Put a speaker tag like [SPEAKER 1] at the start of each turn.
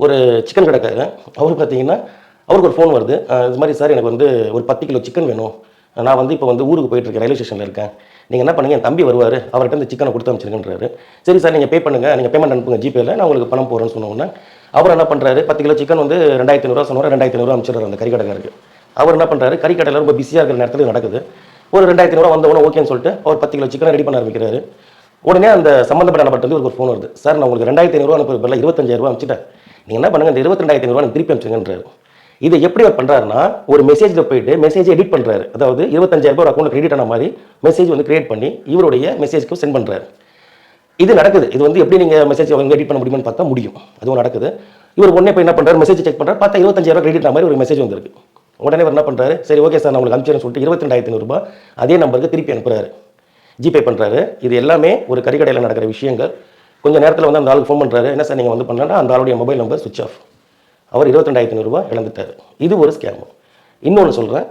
[SPEAKER 1] ஒரு சிக்கன் கடைக்காரர். அவரு பார்த்தீங்கன்னா, அவருக்கு ஒரு ஃபோன் வருது. இது மாரி சார் எனக்கு வந்து ஒரு 10 கிலோ சிக்கன் வேணும். நான் வந்து இப்போ வந்து ஊருக்கு போயிட்டுருக்கேன். ரயில்வே ஸ்டேஷன்ல இருக்கேன். நீங்க என்ன பண்ணுங்க, என் தம்பி வருவாரு. அவர்ட்ட இந்த சிக்கன குடுத்து அனுப்பிச்சுருங்கன்றாரு. சரி சார் நீங்க பே பண்ணுங்க. நீங்க பேமெண்ட் அனுப்புங்க ஜிபேல. நான் உங்களுக்கு பணம் போடுறேன்னு சொன்ன உடனே, அவர் என்ன பண்றாரு, 10 கிலோ சிக்கன் வந்து ரூ. 2500 சொன்னாரு. ரூ. 2500 அனுப்பிச்சுடுறாரு அந்த கறி கடைக்காரருக்கு. அவர் என்ன பண்றாரு, கறி கடையில ரொம்ப பிஸியா இருக்கிற நேரத்துல இது நடக்குது. ஒரு ரூ. 2500 வந்த உடனே ஓகேன்னு சொல்லிட்டு, அவர் 10 கிலோ சிக்கன ரெடி பண்ண ஆரம்பிக்கிறாரு. உடனே அந்த சம்பந்தப்பட்ட நபர்ட்ட இருந்து ஒரு ஃபோன் வருது. சார் நான் உங்களுக்கு ரூ. 2500 அனுப்புறதுக்கு பதிலா ரூ. 25,000 அனுப்பிச்சுட்டேன். நீங்க என்ன பண்ணுங்க, இந்த ரூ. 22,500 எனக்கு திருப்பி அனுப்பிச்சுங்கன்றாரு. இதை எப்படி அவர் பண்றாருன்னா, ஒரு மெசேஜ்ல போயிட்டு மெசேஜ் எடிட் பண்றாரு. அதாவது ரூ. 25,000 ஒரு அக்கவுண்ட்ல கிரெடிட் ஆன மாதிரி மெசேஜ் வந்து கிரியேட் பண்ணி இவருடைய மெசேஜ்க்கு சென்ட் பண்றாரு. இது நடக்குது. இது வந்து எப்படி நீங்க மெசேஜ் வந்து எடிட் பண்ண முடியுமான்னு பார்த்தா முடியும். அதுவும் நடக்குது. இவர் உடனே போய் என்ன பண்றாரு, மெசேஜ் செக் பண்றாரு. பார்த்தா ரூ. 25,000 கிரெடிட் ஆன மாதிரி ஒரு மெசேஜ் வந்திருக்கு. உடனே அவர் என்ன பண்றாரு, சரி ஓகே சார் நான் உங்களுக்கு அனுப்பிச்சுறேன்னு சொல்லிட்டு ரூ. 22,500 அதே நம்பருக்கு திருப்பி அனுப்புறாரு. ஜிபே பண்றாரு. இது எல்லாமே ஒரு கறிக்கடையில் நடக்கிற விஷயங்கள். கொஞ்ச நேரத்தில் வந்து அந்த ஆளுக்கு ஃபோன் பண்றாரு. என்ன சார் நீங்க வந்து பண்ணலன்னா அந்த ஆளுடைய மொபைல் நம்பர் சுவிட்ச் ஆஃப். அவர் ரூ. 22,500 இழந்துட்டாரு. இது ஒரு ஸ்கேம். இன்னொன்னு சொல்றேன்.